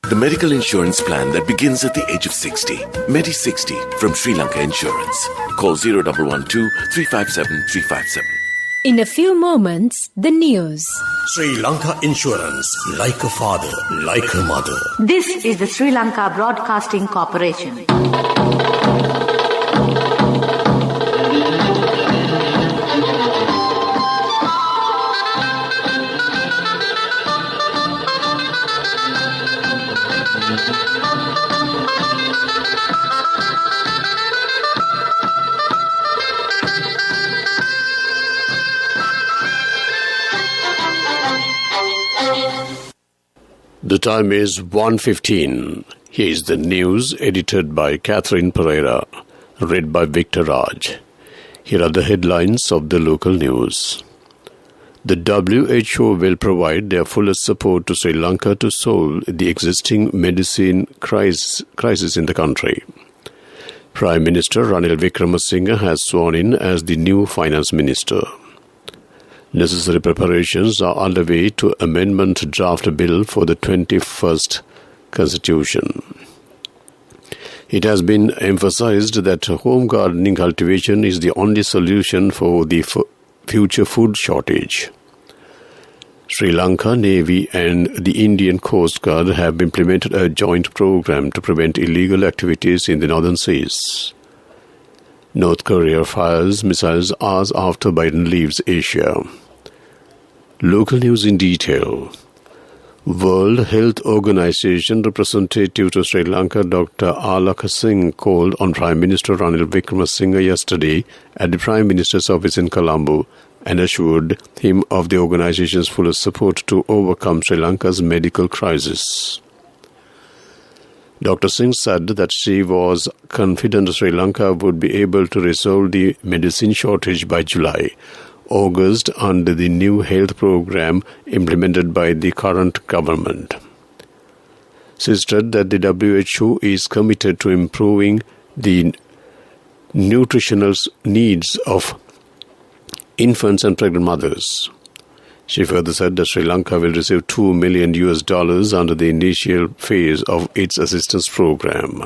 The medical insurance plan that begins at the age of 60. Medi 60 from Sri Lanka Insurance. Call 0112 357 357. In a few moments, the news. Sri Lanka Insurance, like a father, like a mother. This is the Sri Lanka Broadcasting Corporation. The time is 1:15. Here is the news edited by Catherine Pereira, read by Victor Raj. Here are the headlines of the local news. The WHO will provide their fullest support to Sri Lanka to solve the existing medicine crisis in the country. Prime Minister Ranil Wickremesinghe has sworn in as the new finance minister. Necessary preparations are underway to amendment draft bill for the 21st Constitution. It has been emphasized that home gardening cultivation is the only solution for the future food shortage. Sri Lanka Navy and the Indian Coast Guard have implemented a joint program to prevent illegal activities in the northern seas. North Korea fires missiles hours after Biden leaves Asia. Local news in detail. World Health Organization representative to Sri Lanka Dr. Alaka Singh called on Prime Minister Ranil Wickremesinghe yesterday at the Prime Minister's office in Colombo and assured him of the organization's fullest support to overcome Sri Lanka's medical crisis. Dr. Singh said that she was confident Sri Lanka would be able to resolve the medicine shortage by July, August under the new health program implemented by the current government. She said that the WHO is committed to improving the nutritional needs of infants and pregnant mothers. She further said that Sri Lanka will receive $2 million under the initial phase of its assistance program.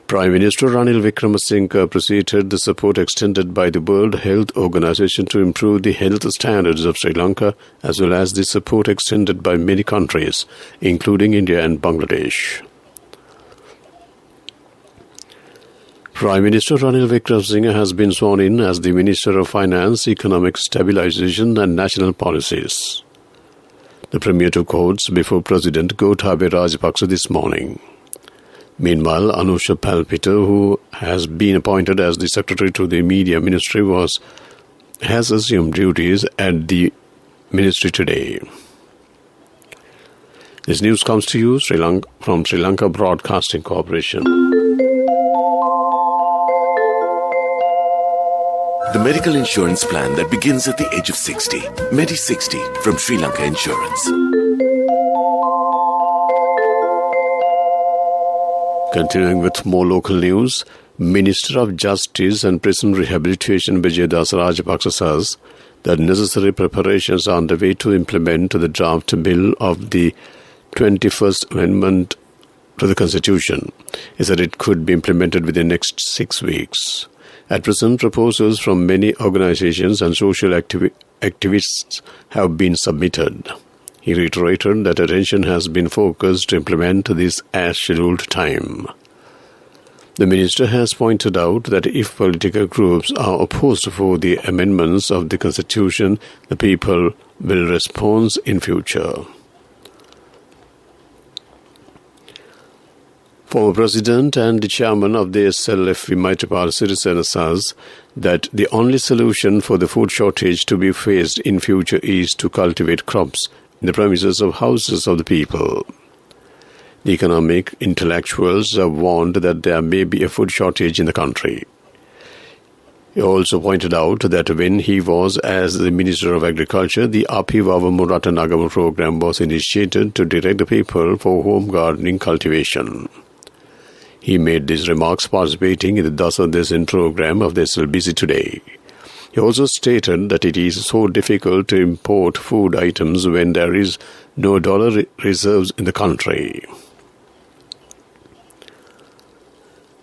Prime Minister Ranil Wickremesinghe appreciated the support extended by the World Health Organization to improve the health standards of Sri Lanka, as well as the support extended by many countries, including India and Bangladesh. Prime Minister Ranil Wickremesinghe has been sworn in as the Minister of Finance, Economic Stabilization and National Policies. The Premier took oaths before President Gotabaya Rajapaksa this morning. Meanwhile, Anusha Palpiter, who has been appointed as the Secretary to the Media Ministry, has assumed duties at the ministry today. This news comes to you from Sri Lanka Broadcasting Corporation. The medical insurance plan that begins at the age of 60. Medi 60 from Sri Lanka Insurance. Continuing with more local news, Minister of Justice and Prison Rehabilitation Vijayadas Rajapaksa says that necessary preparations are underway to implement the draft bill of the 21st Amendment to the Constitution. He said it could be implemented within the next 6 weeks. At present, proposals from many organizations and social activists have been submitted. He reiterated that attention has been focused to implement this as scheduled time. The minister has pointed out that if political groups are opposed for the amendments of the Constitution, the people will respond in future. Former President and the Chairman of the SLBC Maithripala Sirisena says that the only solution for the food shortage to be faced in future is to cultivate crops in the premises of houses of the people. The economic intellectuals have warned that there may be a food shortage in the country. He also pointed out that when he was as the Minister of Agriculture, the Api Vava Murata Nagama program was initiated to direct the people for home gardening cultivation. He made these remarks participating in the Dasa Desin program of the SLBC today. He also stated that it is so difficult to import food items when there is no dollar reserves in the country.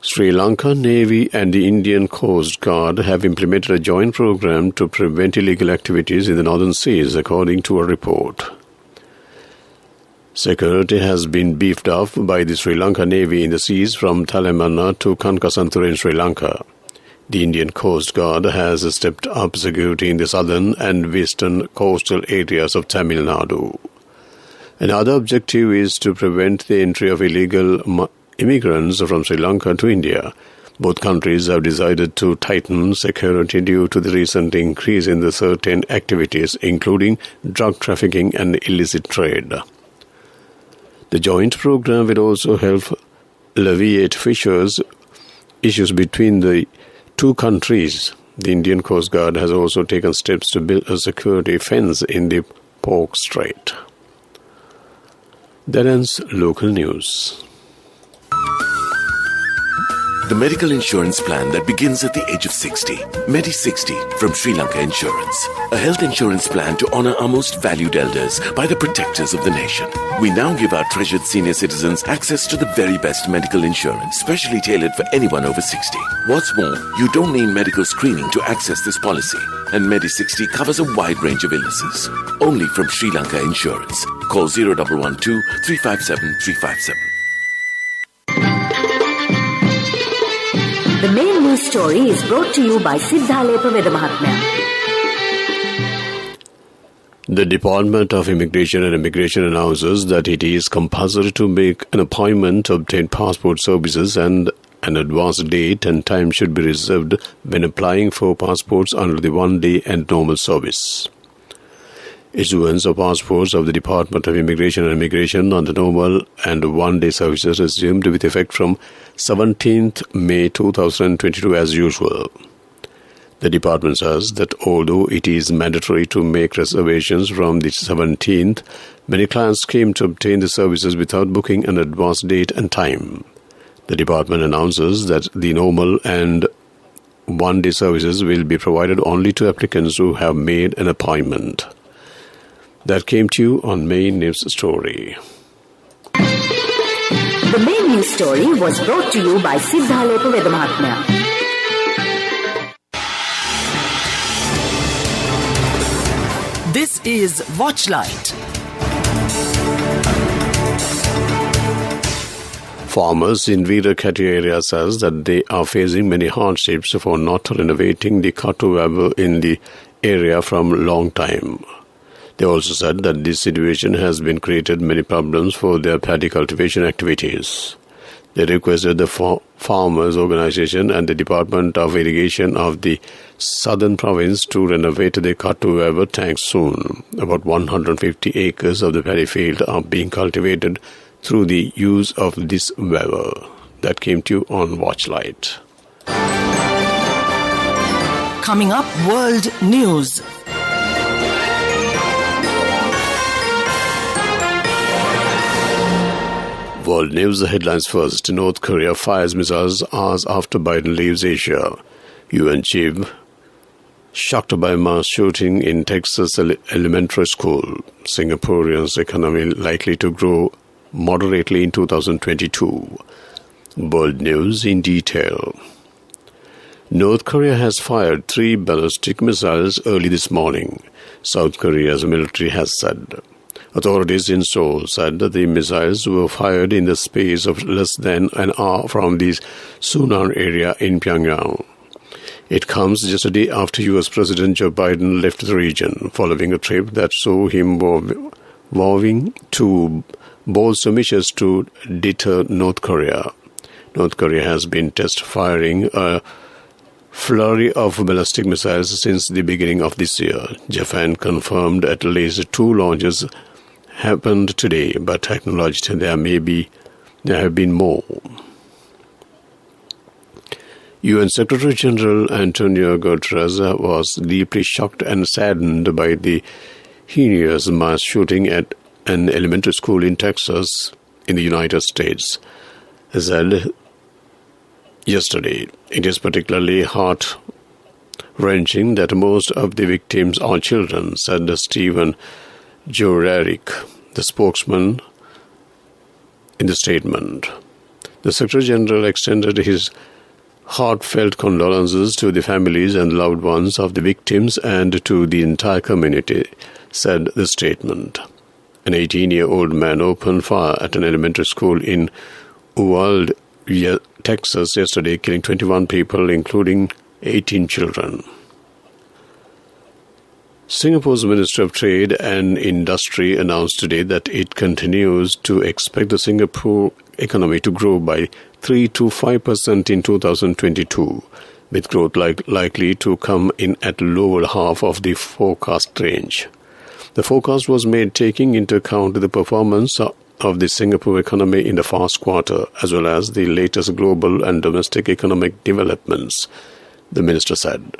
Sri Lanka Navy and the Indian Coast Guard have implemented a joint program to prevent illegal activities in the northern seas, according to a report. Security has been beefed up by the Sri Lanka Navy in the seas from Talamana to Kankasanthura in Sri Lanka. The Indian Coast Guard has stepped up security in the southern and western coastal areas of Tamil Nadu. Another objective is to prevent the entry of illegal immigrants from Sri Lanka to India. Both countries have decided to tighten security due to the recent increase in the certain activities, including drug trafficking and illicit trade. The joint program will also help alleviate issues between the two countries. The Indian Coast Guard has also taken steps to build a security fence in the Pork Strait. That ends local news. The medical insurance plan that begins at the age of 60. Medi 60 from Sri Lanka Insurance. A health insurance plan to honor our most valued elders by the protectors of the nation. We now give our treasured senior citizens access to the very best medical insurance, specially tailored for anyone over 60. What's more, you don't need medical screening to access this policy. And Medi 60 covers a wide range of illnesses. Only from Sri Lanka Insurance. Call 0112 357 357. The main news story is brought to you by Siddhalepa Vedamahatmya. The Department of Immigration and Immigration announces that it is compulsory to make an appointment to obtain passport services, and an advance date and time should be reserved when applying for passports under the one-day and normal service. Issuance of passports of the Department of Immigration and Immigration on the normal and one-day services resumed with effect from 17th May 2022 as usual. The department says that although it is mandatory to make reservations from the 17th, many clients came to obtain the services without booking an advance date and time. The department announces that the normal and one-day services will be provided only to applicants who have made an appointment. That came to you on Main News Story. The main news story was brought to you by Siddhalepa Vedamahatmya. This is Watchlight. Farmers in Veerakati area says that they are facing many hardships for not renovating the Katuwabu in the area from a long time. They also said that this situation has been created many problems for their paddy cultivation activities. They requested the Farmers Organization and the Department of Irrigation of the Southern Province to renovate the Katuwabu tank soon. About 150 acres of the paddy field are being cultivated through the use of this weather. That came to you on Watchlight. Coming up, World News. World News, the headlines first. North Korea fires missiles hours after Biden leaves Asia. UN chief shocked by mass shooting in Texas elementary school. Singaporeans' economy likely to grow moderately in 2022. World News in detail. North Korea has fired 3 ballistic missiles early this morning, South Korea's military has said. Authorities in Seoul said that the missiles were fired in the space of less than an hour from the Sunan area in Pyongyang. It comes just a day after U.S. President Joe Biden left the region, following a trip that saw him vowing to bolster measures to deter North Korea. North Korea has been test firing a flurry of ballistic missiles since the beginning of this year. Japan confirmed at least 2 launches happened today, but acknowledged there have been more. UN Secretary General Antonio Guterres was deeply shocked and saddened by the heinous mass shooting at an elementary school in Texas, in the United States. He said yesterday, it is particularly heart wrenching that most of the victims are children, said Stephen Juraric, the spokesman, in the statement. The Secretary General extended his heartfelt condolences to the families and loved ones of the victims and to the entire community, said the statement. An 18-year-old man opened fire at an elementary school in Uvalde, Texas yesterday, killing 21 people, including 18 children. Singapore's Minister of Trade and Industry announced today that it continues to expect the Singapore economy to grow by 3 to 5% in 2022, with growth likely to come in at lower half of the forecast range. The forecast was made taking into account the performance of the Singapore economy in the first quarter, as well as the latest global and domestic economic developments, the minister said.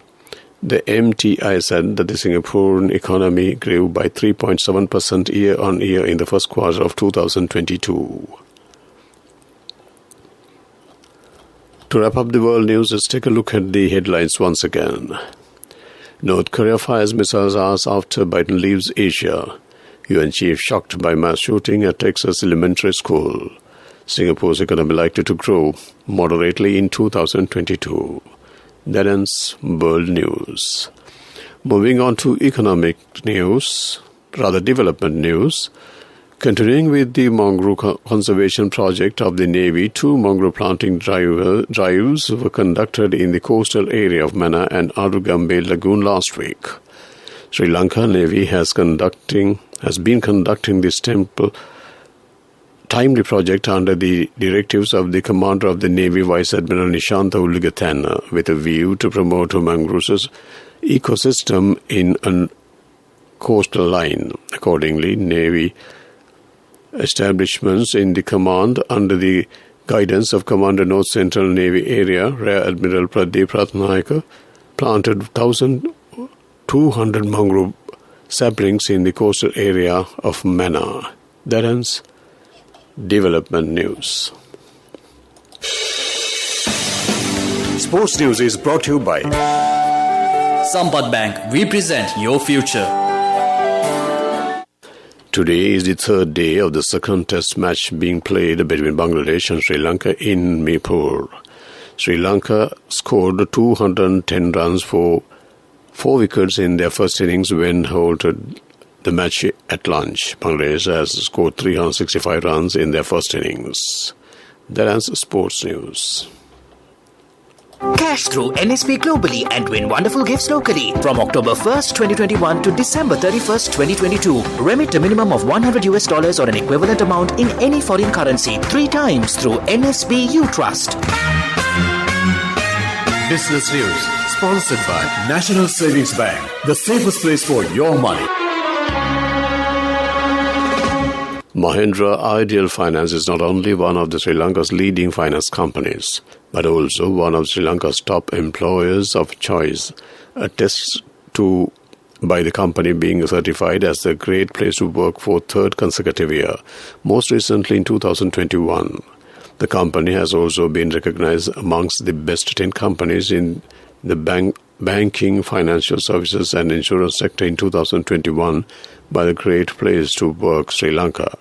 The MTI said that the Singaporean economy grew by 3.7% year-on-year in the first quarter of 2022. To wrap up the world news, let's take a look at the headlines once again. North Korea fires missiles hours after Biden leaves Asia. UN chief shocked by mass shooting at Texas elementary school. Singapore's economy likely to grow moderately in 2022. That ends world news. Moving on to development news. Continuing with the mangrove conservation project of the Navy, 2 mangrove planting drives were conducted in the coastal area of Mannar and Arugambe Lagoon last week. Sri Lanka Navy has been conducting this timely project under the directives of the Commander of the Navy, Vice Admiral Nishanta Ulligathana, with a view to promote mangroves ecosystem in a coastal line. Accordingly, Navy establishments in the command under the guidance of Commander North Central Navy Area, Rear Admiral Pradeep Ratnayaka, planted 1,200 mangrove saplings in the coastal area of Mannar. That ends development news. Sports news is brought to you by Sampath Bank. We present your future. Today is the third day of the second test match being played between Bangladesh and Sri Lanka in Mirpur. Sri Lanka scored 210 runs for 4 wickets in their first innings when halted the match at lunch. Bangladesh has scored 365 runs in their first innings. That ends sports news. Cash through NSP globally and win wonderful gifts locally. From October 1st, 2021 to December 31st, 2022. Remit a minimum of $100 or an equivalent amount in any foreign currency 3 times through NSB U Trust. Business News, sponsored by National Savings Bank, the safest place for your money. Mahindra Ideal Finance is not only one of the Sri Lanka's leading finance companies, but also one of Sri Lanka's top employers of choice, attested to by the company being certified as the Great Place to Work for 3rd consecutive year, most recently in 2021. The company has also been recognized amongst the best 10 companies in the banking, financial services and insurance sector in 2021 by the Great Place to Work Sri Lanka.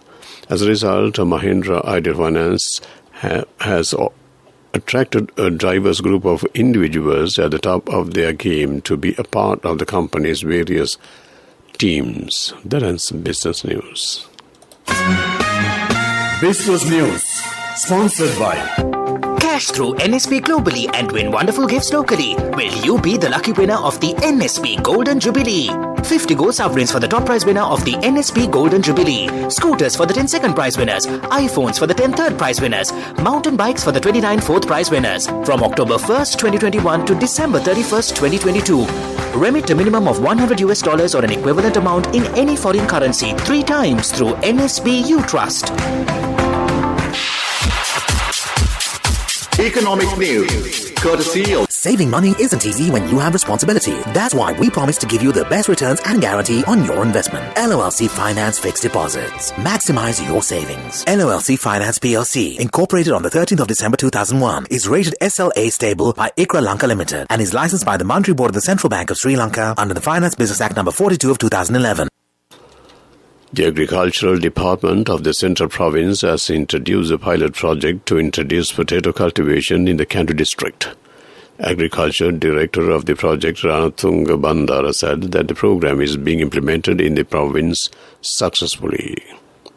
As a result, Mahindra Ideal Finance has attracted a diverse group of individuals at the top of their game to be a part of the company's various teams. That ends business news. Business News, sponsored by Cash through NSP globally and win wonderful gifts locally. Will you be the lucky winner of the NSP Golden Jubilee? 50 gold sovereigns for the top prize winner of the NSP Golden Jubilee. Scooters for the 10 second prize winners. iPhones for the 10 third prize winners. Mountain bikes for the 29 fourth prize winners. From October 1st, 2021 to December 31st, 2022. Remit a minimum of $100 or an equivalent amount in any foreign currency 3 times through NSB U Trust. Economic news, courtesy of Saving money isn't easy when you have responsibility. That's why we promise to give you the best returns and guarantee on your investment. LOLC Finance Fixed Deposits. Maximize your savings. LOLC Finance PLC, incorporated on the 13th of December 2001, is rated SLA stable by ICRA Lanka Limited and is licensed by the Monetary Board of the Central Bank of Sri Lanka under the Finance Business Act number 42 of 2011. The Agricultural Department of the Central Province has introduced a pilot project to introduce potato cultivation in the Kandy district. Agriculture Director of the project, Ranatunga Bandara, said that the program is being implemented in the province successfully.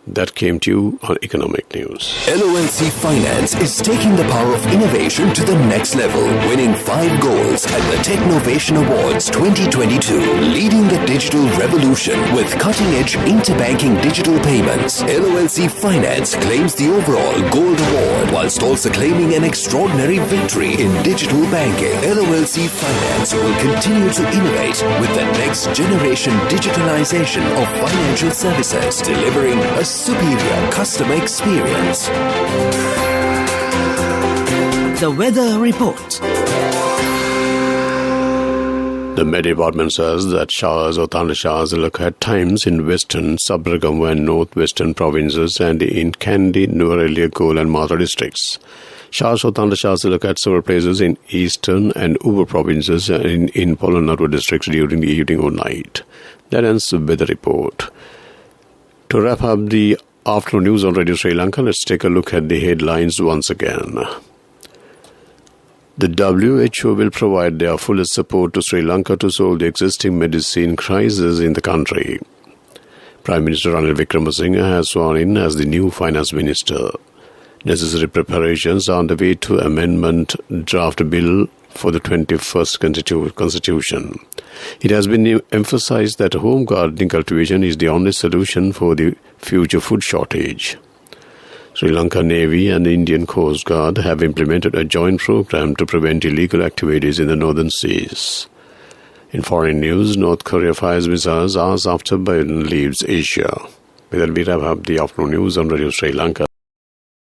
That came to you on Economic News. LOLC Finance is taking the power of innovation to the next level, winning 5 golds at the Technovation Awards 2022, leading the digital revolution with cutting-edge interbanking digital payments. LOLC Finance claims the overall gold award, whilst also claiming an extraordinary victory in digital banking. LOLC Finance will continue to innovate with the next generation digitalization of financial services, delivering a superior customer experience. The Weather Report. The Met Department says that showers or thunder showers will occur at times in western, Sabaragamuwa and northwestern provinces and in Kandy, Nuwara, Kool and Matra districts. Showers or thunder showers will occur at several places in eastern and Ubur provinces and in Polonnaruwa districts during the evening or night. That ends the weather report. To wrap up the afternoon news on Radio Sri Lanka, let's take a look at the headlines once again. The WHO will provide their fullest support to Sri Lanka to solve the existing medicine crisis in the country. Prime Minister Ranil Wickremesinghe has sworn in as the new finance minister. Necessary preparations are underway to amendment draft bill for the 21st Constitution. It has been emphasized that home gardening cultivation is the only solution for the future food shortage. Sri Lanka Navy and the Indian Coast Guard have implemented a joint program to prevent illegal activities in the northern seas. In foreign news, North Korea fires missiles hours after Biden leaves Asia. With that, we wrap up the afternoon news on Radio Sri Lanka.